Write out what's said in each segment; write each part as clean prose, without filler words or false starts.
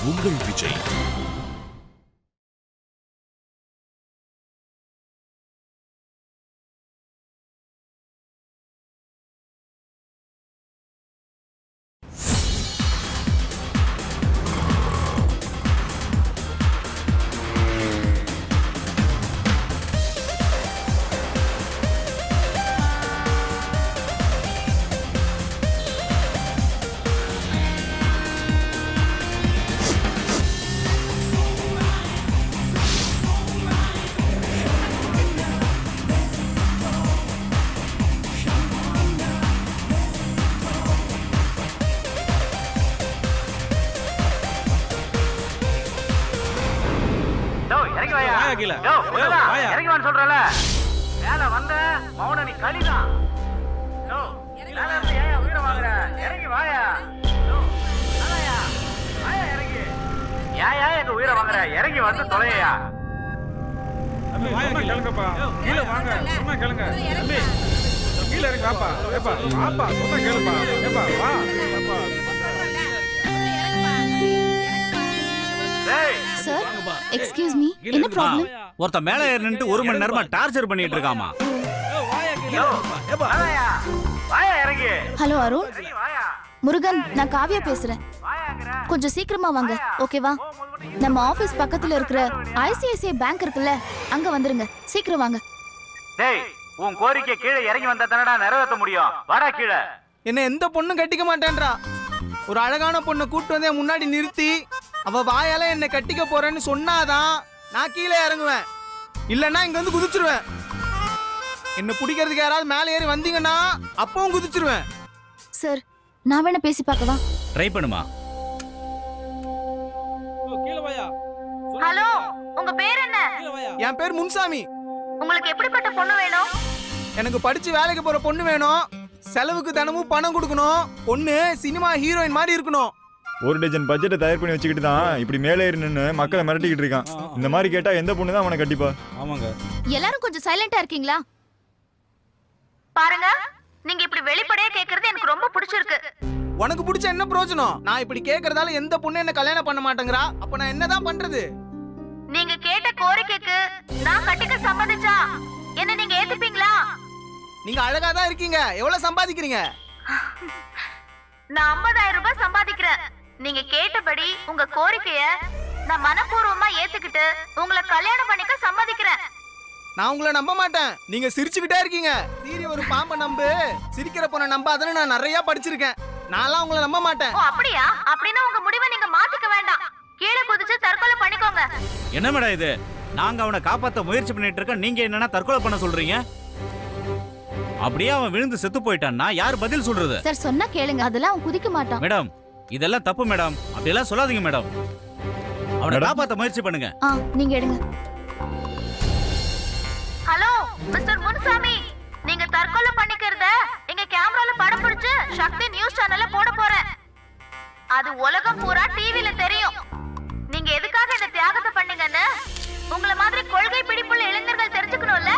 உங்கள் விஜய். இறங்கிவான்னு சொல்றல மேல வந்த மௌன நீ களிதான். உயிரை வாங்குற இறங்கி வாயா. இறங்கி ஏயா எங்க உயிரை வாங்குற இறங்கி வந்து தொலையா. கேளுங்கப்பா, கீழே வாங்க, சொன்னா கேளுங்க. தம்பி கீழே இறங்கி வாப்பா. ஏப்பா வாப்பா, சொன்னா கேளுப்பா. ஏப்பா வா. சார், எக்ஸ்கியூஸ் மீ, என்ன ப்ராப்ளம்? ஒருத்த மேல ஏறிட்டு 1 மணி நேரமா டார்ச்சர் பண்ணிட்டு இருக்காமா. ஹலோ அருண், முருகன், நான் காவியா பேசுறேன். கொஞ்சம் சீக்கிரமா வாங்க, ஓகேவா? நம்ம ஆபீஸ் பக்கத்துல இருக்கிற ஐசிஐசிஐ பேங்க் இருக்குல்ல, அங்க வந்துருங்க. சீக்கிரம் வாங்க. டேய், உன் கோரிக்கை கீழே இறங்கி வந்தா தானடா நிறைவேற்ற முடியும். வாடா கீழே. என்ன எந்த பொண்ணும் கட்டிக்க மாட்டேன்றா. ஒரு அழகான பொண்ணை கூட்டு வந்து முன்னாடி நிறுத்தி அவ வாயால என்ன கட்டிக்க போறேன்னு சொன்னாதான் நான் கீழே இறங்குவேன். இல்லன்னா இங்க வந்து குதிச்சிருவேன். என்ன பிடிக்கிறதுக்கு யாராவது மேலே ஏறி வந்தீங்கன்னா அப்பவும் குதிச்சிருவேன். சார், நான் வேணா பேசி பார்க்கவா? ட்ரை பண்ணுமா. கீழே வாயா. ஹலோ, உங்க பேர் என்ன? என் பேர் முன்சாமி. உங்களுக்கு எப்படிப்பட்ட பொண்ணு வேணும்? எனக்கு படிச்சு வேலைக்கு போற பொண்ணு வேணும். செலவுக்கு தினமும் பணம் கொடுக்கணும். பொண்ணு சினிமா ஹீரோயின் மாதிரி இருக்கணும். 1 டஜன் பட்ஜெட்டை தயார் பண்ணி வச்சுக்கிட்டு தான் இப்படி மேலே ஏறி நின்று மக்களை மிரட்டிக்கிட்டு இருக்கான். இந்த மாதிரி கேட்டா எந்த பொண்ணு தான் அவனை கட்டிப்பா? ஆமாங்க. எல்லாரும் கொஞ்சம் சைலண்டா இருக்கீங்களா? பாருங்க, நீங்க இப்படி வெளிப்படையா கேக்குறது எனக்கு ரொம்ப பிடிச்சிருக்கு. உனக்கு பிடிச்ச என்ன பிரயோஜனம்? நான் இப்படி கேக்குறதால எந்த பொண்ணு என்ன கல்யாணம் பண்ண மாட்டேங்கிறா. அப்ப நான் என்னதான் பண்றது? நீங்க கேட்ட கோரிக்கைக்கு நான் கட்டிக்க சம்மதிச்சா என்ன நீங்க ஏத்துப்பீங்களா? நீங்க அழகா தான் இருக்கீங்க. எவ்வளவு சம்பாதிக்கிறீங்க? நான் 50,000 ரூபாய் சம்பாதிக்கிறேன். நீங்க கேட்டபடி உங்க கோரிக்கைய நான் மனப்பூர்வமா ஏத்துக்கிட்டு உங்களை கல்யாணம் பண்ணிக்க சம்மதிக்கிறேன். நான் உங்களை நம்ப மாட்டேன். நீங்க சிரிச்சுக்கிட்டே இருக்கீங்க. சீரி ஒரு பாம்பை நம்பு, சிரிக்கிற பொண்ணை நம்பாதன்னு நான் நிறைய படிச்சிருக்கேன். நான்லாம் உங்களை நம்ப மாட்டேன். ஓ அப்படியா? அப்படின்னா உங்க முடிவை நீங்க மாத்திக்க வேண்டாம். கீழே குதிச்சு தற்கொலை பண்ணிக்கோங்க. என்ன மேடம் இது? நாங்க அவனை காப்பாத்த முயற்சி பண்ணிட்டு இருக்கோம். நீங்க என்னன்னா தற்கொலை பண்ண சொல்றீங்க? அப்படியே அவன் விழுந்து செத்து போயிட்டான்னா யார் பதில் சொல்றது? சார், சொன்னா கேளுங்க. அதெல்லாம் அவன் குதிக்க மாட்டான். மேடம், இதெல்லாம் தப்பு மேடம். அப்படி எல்லாம் சொல்லாதீங்க மேடம். அவனை காப்பாத்த முயற்சி பண்ணுங்க. நீங்க எடுங்க. ஹலோ மிஸ்டர் முனுசாமி, நீங்க தற்கொலை பண்ணிக்கிறத எங்க கேமரால படம் பிடிச்சு சக்தி நியூஸ் சேனல்ல போட போறேன். அது உலகம் பூரா டிவில தெரியும். நீங்க எதுக்காக இந்த தியாகத்தை பண்ணீங்கன்னு உங்கள மாதிரி கொள்கை பிடிப்புள்ள இளைஞர்கள் தெரிஞ்சுக்கணும்ல.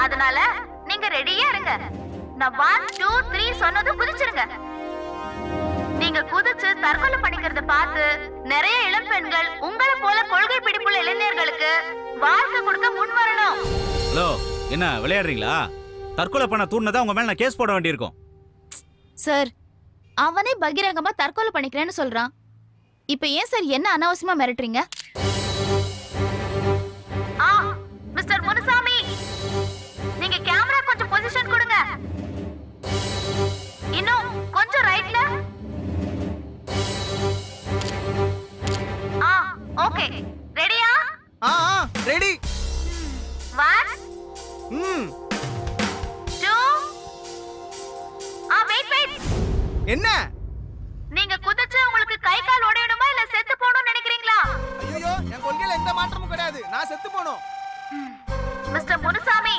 அதனால நீங்க ரெடியா இருங்க. நான் 1 2 3 சொன்னதும் குதிச்சிருங்க. நீங்க குதிச்சு தற்கொலை பண்ணிக்கிறத பார்த்து நிறைய இளம் பெண்கள் உங்களை போல கொள்கை பிடிப்புள்ள இளைஞர்களுக்கு வாழ்க்கை கொடுக்க முன் வரணும். ஹலோ, என்ன விளையாடுறீங்களா? தற்கொலை பண்ண தூண்டதா உங்க மேல நான் கேஸ் போட வேண்டியிருக்கும். சார், அவனே பகிரங்கமா தற்கொலை பண்ணிக்கிறேன்னு சொல்றான். இப்ப ஏன் சார் என்ன அனாவசியமா மிரட்டுறீங்க? மிஸ்டர் முனுசாமி, நீங்க கேமரா கொஞ்சம் பொசிஷன் கொடுங்க. இன்னும் கொஞ்சம் ரைட்ல. ஓகே, ரெடியா? ரெடி. 1 2 வெயிட். என்ன? நீங்க குதிச்சு உங்களுக்கு கை கால் உடையணுமா இல்ல செத்து போகணும்னு நினைக்கிறீங்களா? ஐயோ, என் கொள்கையில எந்த மாற்றமும் கிடையாது. நான் செத்து போணும். மிஸ்டர் முனுசாமி,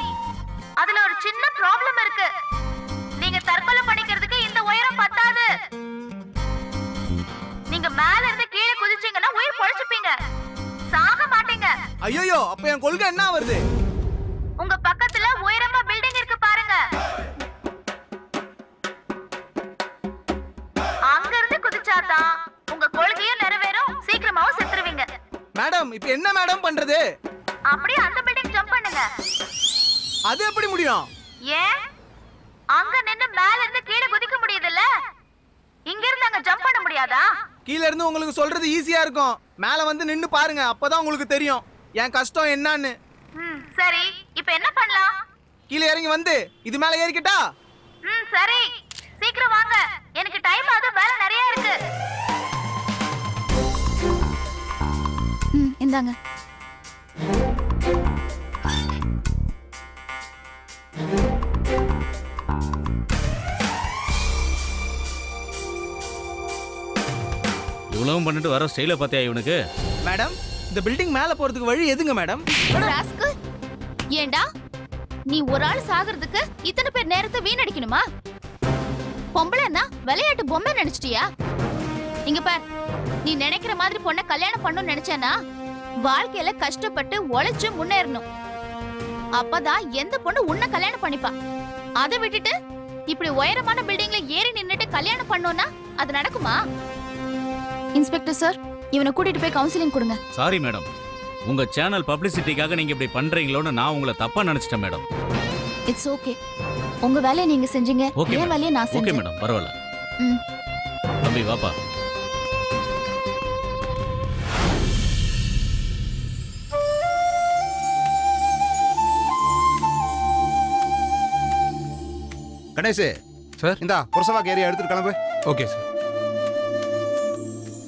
அதுல ஒரு சின்ன ப்ராப்ளம் இருக்கு. நீங்க தற்கொலை பண்ணிக்கிறதுக்கு இந்த உயரம் பத்தாது. நீங்க மேல இருந்து கீழே குதிச்சீங்கன்னா உயிர் பொழைச்சுப்பீங்க, சாக மாட்டீங்க. ஐயோ, அப்ப என் கொள்கை என்ன வருது? உங்க பக்கத்துல உயரமா பில்டிங் இருக்கு பாருங்க. அங்க இருந்து குதிச்சாதான் உங்க கொள்கையை மேடம் இப்போ என்ன மேடம் பண்றது? அப்படியே அந்த பில்டிங் ஜம்ப் பண்ணுங்க. அது எப்படி முடியும்? ஏன் அங்க நின்னு மேல இருந்து கீழே குதிக்க முடியுதுல்ல, இங்க இருந்து அங்க ஜம்ப் பண்ண முடியாதா? கீழ இருந்து உங்களுக்கு சொல்றது ஈஸியா இருக்கும், மேல வந்து நின்னு பாருங்க, அப்பதான் உங்களுக்கு தெரியும் என் கஷ்டம் என்னன்னு. சரி, இப்போ என்ன பண்ணலாம்? கீழே இறங்கி வந்து இது மேல ஏறிக்கிட்டா? சரி, சீக்கிரம் வாங்க, எனக்கு டைம் ஆகுது, வேலை நிறைய இருக்கு. இந்தாங்க. இவ்வளவும் பண்ணிட்டு வர ஸ்டைல பாத்தியா இவனுக்கு? மேடம், இந்த பில்டிங் மேல போறதுக்கு வழி எதுங்க மேடம்? ராஸ்கல், ஏண்டா நீ ஒரு ஆள் சாகிறதுக்கு இத்தனை பேர் நேரத்தை வீணடிக்கணுமா? பொம்பளைன்னா விளையாட்டு பொம்மை நினைச்சிட்டியா? இங்க பார், நீ நினைக்கிற மாதிரி பொண்ணை கல்யாணம் பண்ணணும்னு நினைச்சேனா வாழ்க்கையில கஷ்டப்பட்டு உழைச்சு முன்னேறணும். அப்பதான் எந்த பொண்ணு உன்னை கல்யாணம் பண்ணிப்பா. அதை விட்டுட்டு இப்படி உயரமான பில்டிங்ல ஏறி நின்னுட்டு கல்யாணம் பண்ணோம்னா அது நடக்குமா? இன்ஸ்பெக்டர் சார், இவனை கூட்டிட்டு போய் கவுன்சிலிங் கொடுங்க. சாரி மேடம், உங்க சேனல் பப்ளிசிட்டிக்காக நீங்க இப்படி பண்றீங்களோன்னு நான் உங்களை தப்பா நினைச்சிட்டேன் மேடம். இட்ஸ் ஓகே, உங்க வேலையை நீங்க செஞ்சீங்க, ஓகே என் வேலையை நான் ஓகே செஞ்சேன். மேடம், பரவாயில்ல. ம். தம்பி வாப்பா. கணேஷ் சார். இந்தா புரசவாக்கு ஏரியா எடுத்துட்டு கிளம்பு. Okay sir.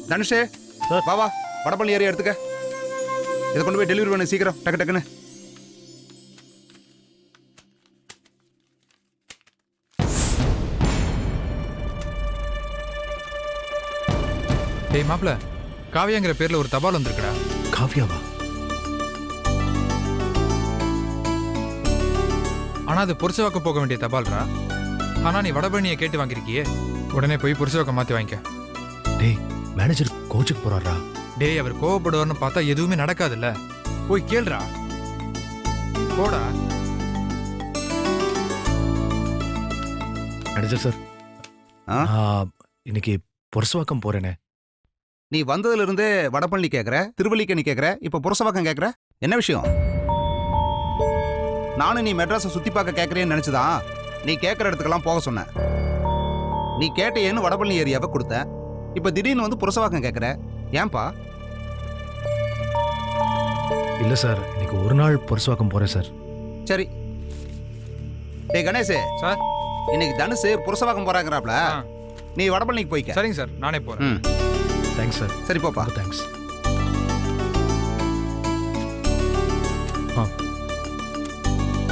தனுஷே வா வா, வடபள்ளி ஏரியா எடுத்துக்க. இதை கொண்டு போய் டெலிவரி பண்ணு சீக்கிரம், டக்கு டக்குன்னு. டேய் மாப்ள, காவியாங்கிற பேர்ல ஒரு தபால் வந்திருக்குடா. காவியாவா? ஆனா அது புருஷவாக்க போக வேண்டிய தபால்ரா. ஆனா நீ வடபழனியை கேட்டு வாங்கிருக்கியே, உடனே போய் புருஷவாக்க மாத்தி வாங்கிக்க. டேய், மேனேஜர் கோச்சுக்கு போறாரா? டேய், அவர் கோவப்படுவார்னு பார்த்தா எதுவுமே நடக்காதுல்ல, போய் கேளுடா. போடா. மேனேஜர் சார், ஆ? இன்னைக்கு புரசவாக்கம் போறேனே. நீ வந்ததுல இருந்தே வடபள்ளி கேக்குற, திருவல்லிக்கணி கேக்குற, இப்ப புரசவாக்கம் கேக்குற, என்ன விஷயம்? நானும் நீ மெட்ராஸை சுத்தி பார்க்க கேட்கறேன்னு நினைச்சுதான் நீ கேட்கற இடத்துக்கெல்லாம் போக சொன்ன. நீ கேட்டேன்னு வடபள்ளி ஏரியாவை கொடுத்த, இப்ப திடீர்னு வந்து புரசவாக்கம் கேட்கற, ஏன்பா? இல்ல சார், இன்னைக்கு ஒரு நாள் புரசவாக்கம் போறேன் சார். சரி. டேய் கணேஷ் சார், இன்னைக்கு தனுஷ் புரசவாக்கம் போறாங்கறாப்ல, நீ வடபள்ளிக்கு போய்க்க. சரிங்க சார், நானே போறேன். ம், தேங்க்ஸ் சார். சரி போப்பா. தேங்க்ஸ்.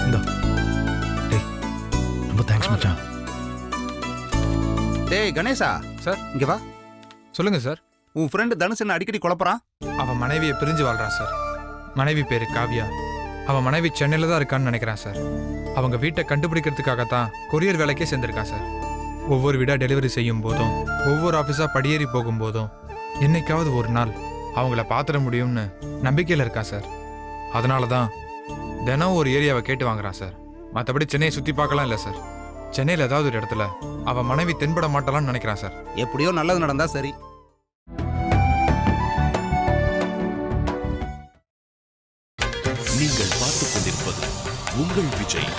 இந்தா. டேய், ரொம்ப தேங்க்ஸ் மச்சான். டேய் கணேஷா சார். இங்க வா. சொல்லுங்க சார். உன் ஃப்ரெண்டு தனுஷ் என்ன அடிக்கடி குழப்பறான். அவன் மனைவியை பிரிஞ்சு வாழ்றான் சார். மனைவி பேரு காவியா. அவன் மனைவி சென்னையில தான் இருக்கான்னு நினைக்கிறான் சார். அவங்க வீட்டை கண்டுபிடிக்கிறதுக்காகத்தான் கொரியர் வேலைக்கே சேர்ந்திருக்கான் சார். ஒவ்வொரு வீடா டெலிவரி செய்யும் போதும், ஒவ்வொரு ஆஃபீஸா படியேறி போகும்போதும் என்னைக்காவது ஒரு நாள் அவங்கள பாத்திர முடியும்னு நம்பிக்கையில் இருக்கான் சார். அதனால தான் தினம் ஒரு ஏரியாவை கேட்டு வாங்குறான் சார். மற்றபடி சென்னையை சுற்றி பார்க்கலாம் இல்லை சார். சென்னையில் ஏதாவது ஒரு இடத்துல அவன் மனைவி தென்பட மாட்டலாம்னு நினைக்கிறான் சார். எப்படியோ நல்லது நடந்தா சரி. நீங்கள் பார்த்துக் கொண்டிருப்பது உங்கள் Vijay.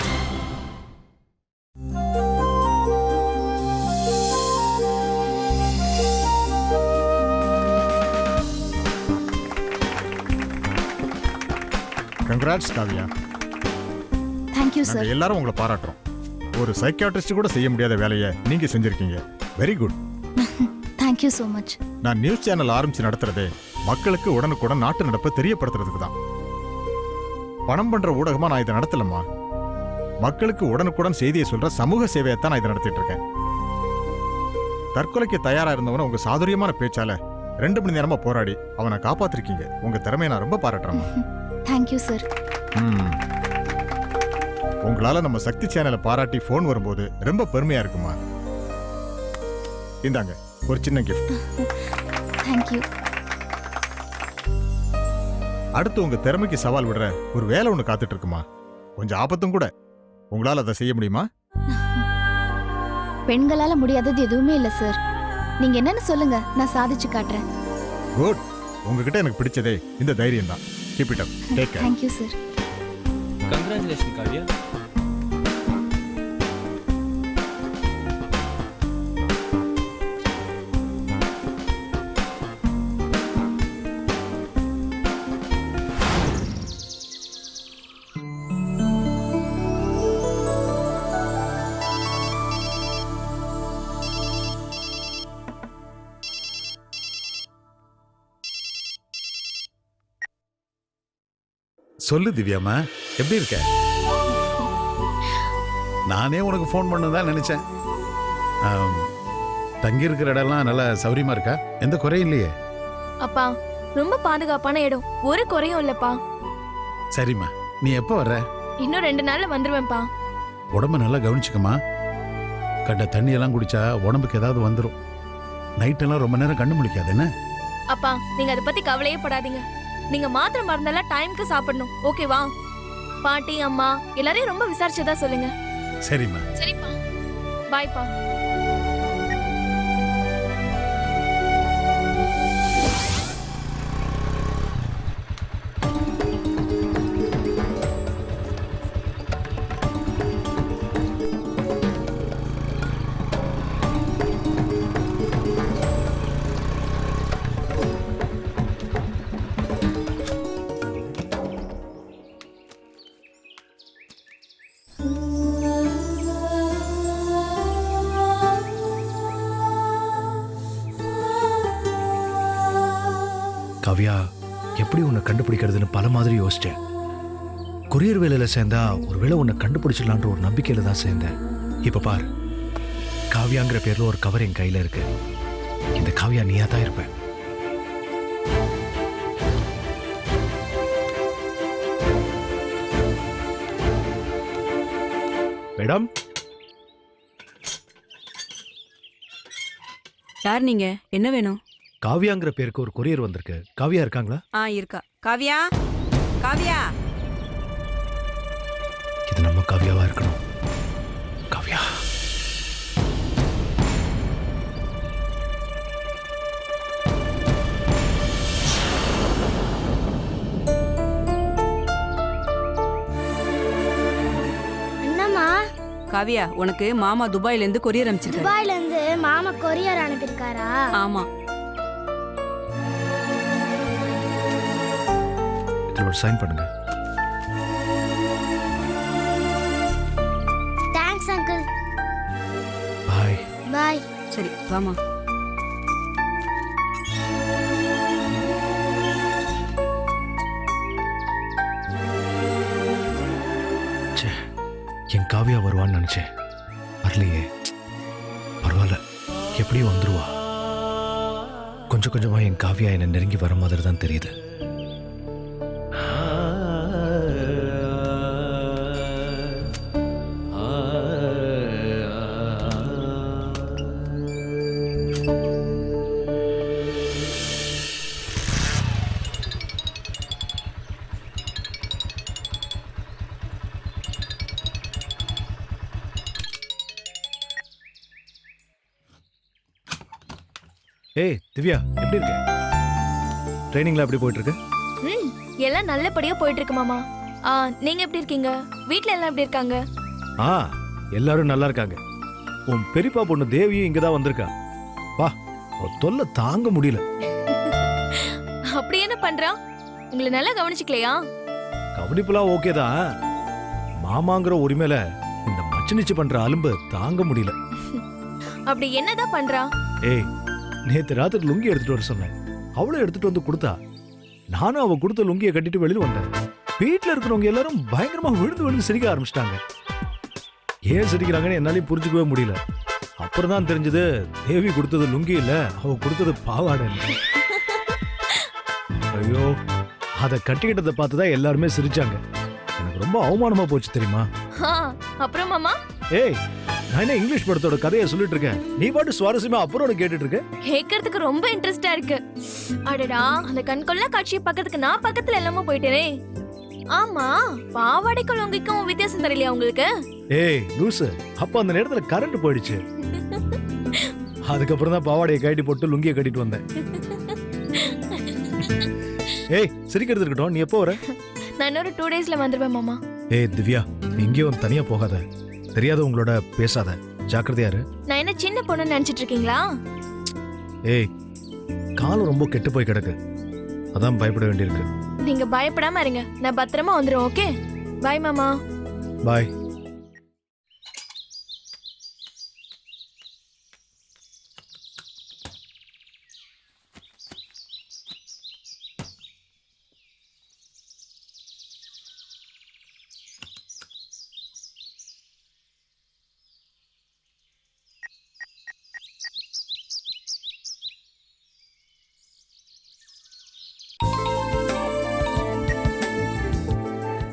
Congrats Kavya. Thank you sir. நாங்கள் எல்லாரும் உங்களை பாராட்டுறோம். ஒரு சைக்கியாட்ரிஸ்ட் கூட செய்ய முடியாத வேலையை நீங்க செஞ்சிருக்கீங்க. Very good. Thank you so much. நான் நியூஸ் சேனல் ஆரம்பிச்சு நடத்துறதே மக்களுக்கு உடனுக்குடன் நாட்டு நடப்பை தெரியப்படுத்துறதுக்கு தான். பணம் பண்ற ஊடகமா நான் இதை நடத்தலம்மா. மக்களுக்கு உடனுக்குடன் செய்தியை சொல்ற சமூக சேவையை தான் நான் இதை நடத்திட்டு இருக்கேன். தற்கொலைக்கு தயாரா இருந்தவன உங்க சாதுரியமான பேச்சால 2 மணி நேரமா போராடி அவனை காப்பாத்திருக்கீங்க. உங்க திறமையை நான் ரொம்ப பாராட்டுறேன். Thank you sir. உங்களால நம்ம சக்தி சேனலை பாராட்டி போன் வரும்போது ரொம்ப பெருமையா இருக்குமா. இந்தாங்க ஒரு சின்ன கிஃப்ட். தேங்க்யூ. அடுத்து உங்க திறமைக்கு சவால் விடுற ஒரு வேலை ஒண்ணு காத்துட்டு இருக்குமா. கொஞ்சம் ஆபத்தும் கூட. உங்களால அதை செய்ய முடியுமா? பெண்களால முடியாதது எதுவுமே இல்ல சார். நீங்க என்னன்னு சொல்லுங்க, நான் சாதிச்சு காட்டுறேன். குட். உங்ககிட்ட எனக்கு பிடிச்சதே இந்த தைரியம் தான். Keep it up. Take care. Thank you sir. Congratulation Kavya. சொல்லு திவ்யாம்மா, எப்படி இருக்க? நானே உனக்கு ஃபோன் பண்ணதான் நினைச்சேன். தங்கி இருக்கிற இடம்லாம் நல்லா சௌரியமா இருக்கா? எந்த குறையும் இல்லையே? அப்பா ரொம்ப பாதுகாப்பான இடம், ஒரு குறையும் இல்லப்பா. சரிம்மா, நீ எப்போ வர்ற? இன்னும் 2 நாள்ல வந்துருவேன்ப்பா. உடம்ப நல்லா கவனிச்சுக்கமா. கண்ட தண்ணி எல்லாம் குடிச்சா உடம்புக்கு ஏதாவது வந்துடும். நைட்டெல்லாம் ரொம்ப நேரம் கண்ணு முழிக்காது என்ன? அப்பா நீங்க அதை பத்தி கவலையே படாதீங்க. நீங்க மாத்திரை மருந்தெல்லாம் டைம்க்கு சாப்பிடணும், ஓகேவா? பாட்டி அம்மா எல்லாரையும் ரொம்ப விசாரிச்சதா சொல்லுங்க. சரிம்மா. சரிப்பா, பாய்ப்பா. காவ்யா, எப்படி உன்னை கண்டுபிடிக்கிறதுன்னு பல மாதிரி யோசிச்சேன். கொரியர் வேலையில் சேர்ந்தா ஒருவேளை உன்னை கண்டுபிடிச்சிடலான்ற ஒரு நம்பிக்கையில தான் சேர்ந்தேன். இப்ப பார், காவ்யாங்கிற பேர்ல ஒரு கவர் என் கையில இருக்கு. இந்த காவ்யா நீயா தான் இருப்ப. மேடம், யார் நீங்க? என்ன வேணும்? காவ்யாங்கிற பேருக்கு ஒரு கொரியர் வந்திருக்கு. காவ்யா இருக்காங்களா? இருக்கா. காவ்யா, காவ்யா. இது நம்ம காவ்யாவா இருக்கணும். காவ்யா. என்னம்மா? காவ்யா, உனக்கு மாமா துபாயில இருந்து கொரியர் அனுப்பிச்சிருக்காரு. துபாயில இருந்து மாமா கொரியர் அனுப்பியிருக்காரா? ஆமா. இதுல ஒரு சைன் பண்ணுங்க. Thanks uncle. பாய். பாய். சரி வாமா. என் காவ்யா வருவான்னு நினைச்சேன், வரலையே. பரவாயில்ல, எப்படியும் வந்துருவா. கொஞ்சம் கொஞ்சமா என் காவ்யா என்னை நெருங்கி வர மாதிரி தான் தெரியுது. ஏய் திவ்யா, எப்படி இருக்க? ட்ரைனிங்ல எப்படி போயிட்டு இருக்கு? எல்லாம் நல்லபடியா போயிட்டு இருக்கு மாமா. நீங்க எப்படி இருக்கீங்க? வீட்ல எல்லாம் எப்படி இருக்காங்க? எல்லாரும் நல்லா இருக்காங்க. உன் பெரியப்பா பொண்ணு தேவியும் இங்க தான் வந்திருக்கா. வா, தொல்லை தாங்க முடியல. அப்படி என்ன பண்றா? உங்களை நல்லா கவனிச்சுக்கலையா? கவனிப்புலாம் ஓகே தான். மாமாங்கிற உரிமையில இந்த மச்சினிச்சு பண்ற அலும்பு தாங்க முடியல. அப்படி என்னதான் பண்றா? ஏய், நேத்து ராத்திரி லுங்கி எடுத்துட்டு வர சொன்னேன். அவளும் எடுத்துட்டு வந்து கொடுத்தா. நானும் அவ கொடுத்த லுங்கியை கட்டிட்டு வெளியில வந்தேன். வீட்டுல இருக்கிறவங்க எல்லாரும் பயங்கரமா விழுந்து விழுந்து சிரிக்க ஆரம்பிச்சிட்டாங்க. ஏன் சிரிக்கிறாங்கன்னு என்னாலையும் புரிஞ்சுக்கவே முடியல. அப்புறம் தான் தெரிஞ்சது, தேவி கொடுத்தது லுங்கி இல்ல, அவ கொடுத்தது பாவாடை. ஐயோ, அதை கட்டிக்கிட்டதை பார்த்துதான் எல்லாருமே சிரிச்சாங்க. எனக்கு ரொம்ப அவமானமா போச்சு தெரியுமா? அப்புறம் மாமா? ஏய், நான் என்ன இங்கிலீஷ் படத்தோட கதையை சொல்லிட்டு இருக்கேன், நீ பாட்டு சுவாரஸ்யமா அப்புறம் கேட்டுட்டு இருக்க. கேட்கறதுக்கு ரொம்ப இன்ட்ரெஸ்டா இருக்கு. அடடா, அந்த கண்கொள்ளா காட்சியை பக்கத்துக்கு நான் பக்கத்துல எல்லாம போயிட்டேனே. ஆமா, பாவாடைக்கும் லுங்கிக்கும் வித்தியாசம் தெரியலையா உங்களுக்கு? ஏய் லூசு, அப்ப அந்த நேரத்துல கரண்ட் போயிடுச்சு. அதுக்கப்புறம் தான் பாவாடையை கட்டி போட்டு லுங்கியை கட்டிட்டு வந்தேன். ஏய் சிரிக்கிறது இருக்கட்டும், நீ எப்போ வர? நான் இன்னொரு 2 டேஸ்ல வந்துருவேன் மாமா. ஏய் திவ்யா, நீ எங்கேயும் தனியா போகாத, தெரியாதவங்களோட பேசாத, ஜாக்கிரதையா இரு. நான் என்ன சின்ன பொண்ணுன்னு நினைச்சிட்டு இருக்கீங்களா? ஏய் காலம் ரொம்ப கெட்டு போய் கிடக்கு, அதான் பயப்பட வேண்டியிருக்கு. நீங்க பயப்படாம இருங்க, நான் பத்திரமா வந்துருவேன். ஓகே, பாய் மாமா. பாய்.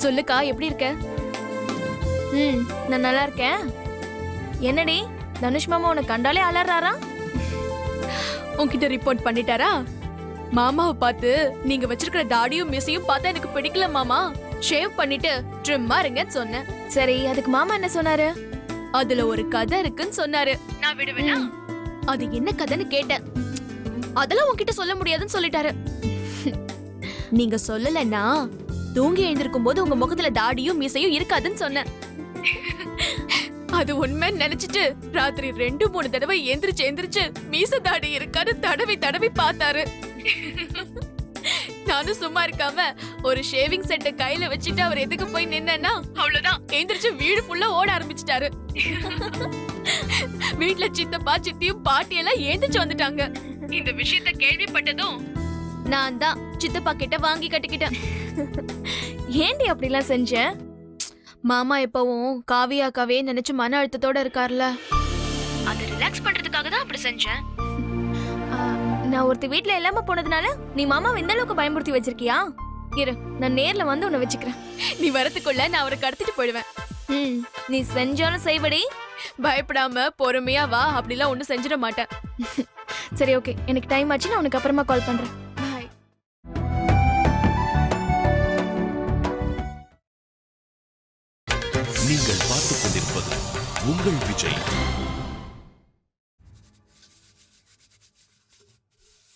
சொல்லுக்கா, எப்படி இருக்க? நான் நல்லா இருக்கேன். என்னடி தனுஷ் மாமா உனக்கு கண்டாலே அலறாரா? உன்கிட்ட ரிப்போர்ட் பண்ணிட்டாரா? மாமாவை பார்த்து நீங்க வச்சிருக்கிற தாடியும் மீசையும் பார்த்தா எனக்கு பிடிக்கல மாமா, ஷேவ் பண்ணிட்டு ட்ரிம்மா இருங்கன்னு சொன்னேன். சரி, அதுக்கு மாமா என்ன சொன்னாரு? அதுல ஒரு கதை இருக்குன்னு சொன்னாரு. நான் விடுவேனா? அது என்ன கதைன்னு கேட்டேன். அதெல்லாம் உன்கிட்ட சொல்ல முடியாதுன்னு சொல்லிட்டாரு. நீங்க சொல்லலன்னா தூங்கி எழுந்திருக்கும் போது உங்க முகத்துல தாடியும் மீசையும் இருக்காதுன்னு சொன்னேன். அது உண்மைன்னு நினைச்சிட்டு ராத்திரி 2-3 தடவை எந்திரிச்சு மீச தாடி இருக்காரு தடவி தடவி பார்த்தாரு. நானும் சும்மா இருக்காம ஒரு ஷேவிங் செட்டை கையில வச்சுட்டு அவர் எதுக்கு போய் நின்னா அவ்வளவுதான், எந்திரிச்சு வீடு ஃபுல்லா ஓட ஆரம்பிச்சிட்டாரு. வீட்டுல சித்தப்பா சித்தியும் பாட்டி எல்லாம் எந்திரிச்சு வந்துட்டாங்க. இந்த விஷயத்த கேள்விப்பட்டதும் நான் தான் சித்தப்பா கிட்ட வாங்கி கட்டிக்கிட்டேன். ஏண்டி அப்படிலாம் செஞ்ச? மாமா எப்பவும் காவியாக்காவே நினைச்சு மன அழுத்தத்தோட இருக்கார்ல, அதை ரிலாக்ஸ் பண்றதுக்காக தான் அப்படி செஞ்சேன். நான் ஒருத்தி வீட்டுல இல்லாம போனதுனால நீ மாமா இந்த அளவுக்கு பயன்படுத்தி வச்சிருக்கியா? இரு, நான் நேர்ல வந்து உன்னை வச்சுக்கிறேன். நீ வரத்துக்குள்ள நான் அவரை கடத்திட்டு போயிடுவேன். நீ செஞ்சாலும் செய்வடி, பயப்படாம பொறுமையா வா, அப்படிலாம் ஒண்ணும் செஞ்சிட மாட்டேன். சரி ஓகே, எனக்கு டைம் ஆச்சு, நான் உனக்கு அப்புறமா கால் பண்றேன். பாய். நீங்கள் பார்த்துக் கொண்டிருப்பது உங்கள் விஜய்.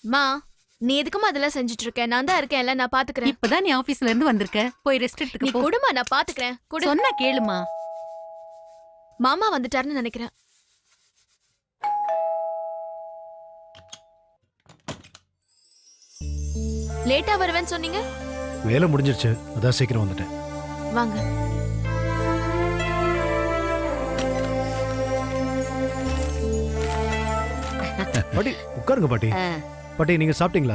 மா, நீ எதுக்குமா அதெல்லாம் செஞ்சுட்டு இருக்க? நான் தான் இருக்கேன்ல, நான் பாத்துக்கிறேன். இப்பதான் நீ ஆபீஸ்ல இருந்து வந்திருக்க, போய் ரெஸ்ட் எடுத்துக்க. நீ குடுமா, நான் பாத்துக்கிறேன். சொன்னா கேளுமா. மாமா வந்துட்டாருன்னு நினைக்கிறேன். லேட்டா வருவேன்னு சொன்னீங்க? வேலை முடிஞ்சிருச்சு, அதான் சீக்கிரம் வந்துட்டேன். வாங்க. பாட்டி உட்காருங்க. பாட்டி பாட்டி நீங்க சாப்பிட்டீங்களா?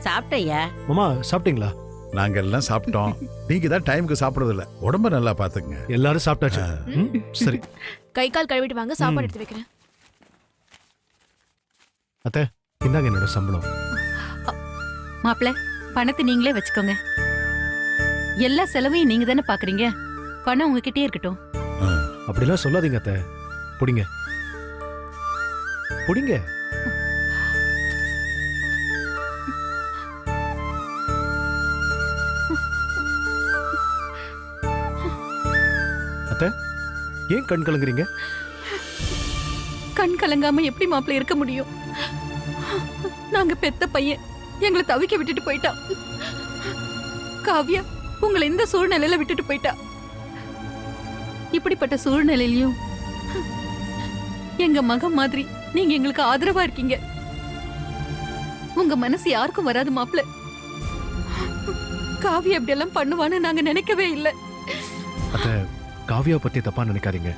சாப்பிட்டையா? மாமா சாப்பிட்டீங்களா? நாங்க எல்லாம் சாப்பிட்டோம். நீங்க தான் டைமுக்கு சாப்பிடுறது இல்ல. உடம்ப நல்லா பாத்துங்க. எல்லாரும் சாப்பிட்டாச்சு. சரி, கை கால் கழுவிட்டு வாங்க, சாப்பாடு எடுத்து வைக்கிறேன். அத்தை இந்தாங்க என்னோட சம்பளம். மாப்பிள்ள, பணத்தை நீங்களே வச்சுக்கோங்க. எல்லா செலவையும் நீங்க தானே பாக்குறீங்க, பணம் உங்ககிட்டயே இருக்கட்டும். அப்படிலாம் சொல்லாதீங்க அத்தை. புடிங்க புடிங்க. அத்தை ஏன் கண் கலங்குறீங்க? கண் கலங்காம எப்படி மாப்பிள்ள இருக்க முடியும்? நாங்க பெத்த பையன் எங்களை தவிக்க விட்டுட்டு போயிட்டா. காவியா உங்களை இந்த சூழ்நிலையில விட்டுட்டு போயிட்டா. இப்படிப்பட்ட சூழ்நிலையிலும் எங்க மகன் மாதிரி நீங்க எங்களுக்கு ஆதரவா இருக்கீங்க. உங்க மனசு யாருக்கும் வராது மாப்பிள்ள. காவியா இப்படி எல்லாம் பண்ணுவான்னு நாங்க நினைக்கவே இல்லை. அத்தை காவியா பத்தி தப்பா நினைக்காதீங்க.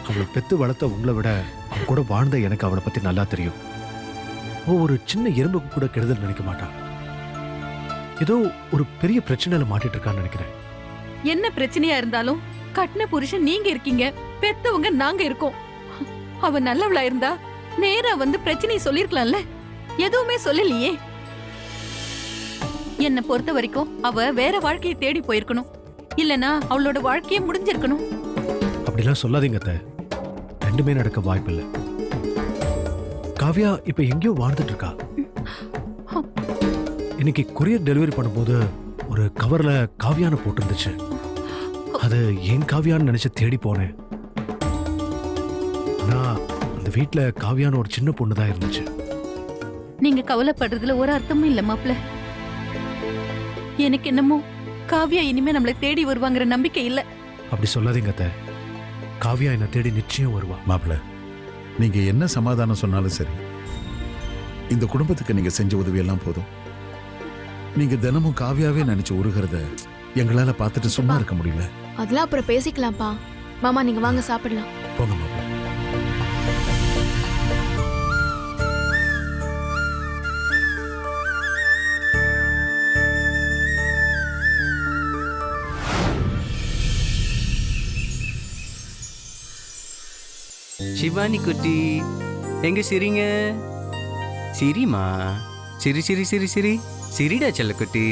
அவளை பெத்து வளர்த்த உங்களை விட அவ கூட வாழ்ந்த எனக்கு அவளை பத்தி நல்லா தெரியும். ஒரு சின்ன எறும்புக்கு கூட கெடுதல் நினைக்க மாட்டான். ஏதோ ஒரு பெரிய பிரச்சனையில மாட்டிட்டு இருக்கான்னு நினைக்கிறேன். என்ன பிரச்சனையா இருந்தாலும் கட்டின புருஷன் நீங்க இருக்கீங்க, பெத்தவங்க நாங்க இருக்கோம். அவ நல்லவளா இருந்தா நேரா வந்து பிரச்சனையை சொல்லிருக்கலாம்ல, எதுவுமே சொல்லலையே. என்ன பொறுத்த வரைக்கும் அவ வேற வாழ்க்கையை தேடி போயிருக்கணும், இல்லனா அவளோட வாழ்க்கையே முடிஞ்சிருக்கணும். அப்படிலாம் சொல்லாதீங்க அத்தை, ரெண்டுமே நடக்க வாய்ப்பில்லை. காவியா இப்ப எங்கேயோ வாழ்ந்துட்டு இருக்கா. இன்னைக்கு கொரியர் டெலிவரி பண்ணும்போது ஒரு கவர்ல காவியான்னு போட்டிருந்துச்சு. அது ஏன் காவியான்னு நினைச்சு தேடி போனேன். நான் அந்த வீட்டுல காவியான்னு ஒரு சின்ன பொண்ணு தான் இருந்துச்சு. நீங்க கவலைப்படுறதுல ஒரு அர்த்தமும் இல்ல மாப்ள. எனக்கு என்னமோ காவ்யா இனிமே நம்மளை தேடி வருவாங்கிற நம்பிக்கை இல்ல. அப்படி சொல்லாதீங்க அத்தை. காவ்யா என்ன தேடி நிச்சயம் வருவா. மாப்பிள்ள, நீங்க என்ன சமாதானம் சொன்னாலும் சரி, இந்த குடும்பத்துக்கு நீங்க செஞ்ச உதவி எல்லாம் போதும். நீங்க தினமும் காவ்யாவே நினைச்சு உருகிறத எங்களால பார்த்துட்டு சும்மா இருக்க முடியல. அதெல்லாம் அப்புறம் பேசிக்கலாம்ப்பா. மாமா நீங்க வாங்க சாப்பிடலாம். போங்க மாப்பிள்ள. சிவானி குட்டி எங்க சிரிங்க? சிரிமா, சிரி சிரி சிரி சிரி சிரிடா செல்ல குட்டி.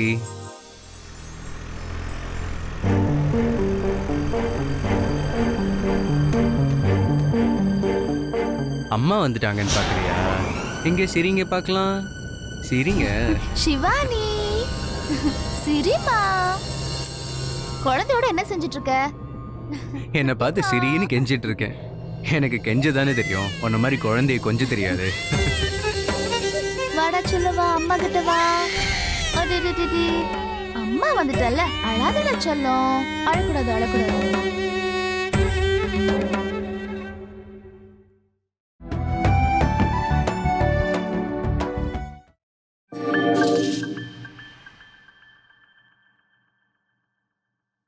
அம்மா வந்துட்டாங்கன்னு பாக்குறியா? எங்க சிரிங்க பார்க்கலாம். சிரிங்க. சிவானி சிரிமா. குழந்தையோட என்ன செஞ்சிட்டு இருக்க? என்னை பார்த்து சிரின்னு கெஞ்சிட்டு இருக்கேன். எனக்கு கெஞ்ச தானே தெரியும், உன்ன மாதிரி குழந்தைய கொஞ்சம் தெரியாது. வாடா சொல்லவா, அம்மா கிட்ட வா. அம்மா வந்துட்டல்ல, அழாதல சொல்லும். அழக்கூடாது அழக்கூடாது.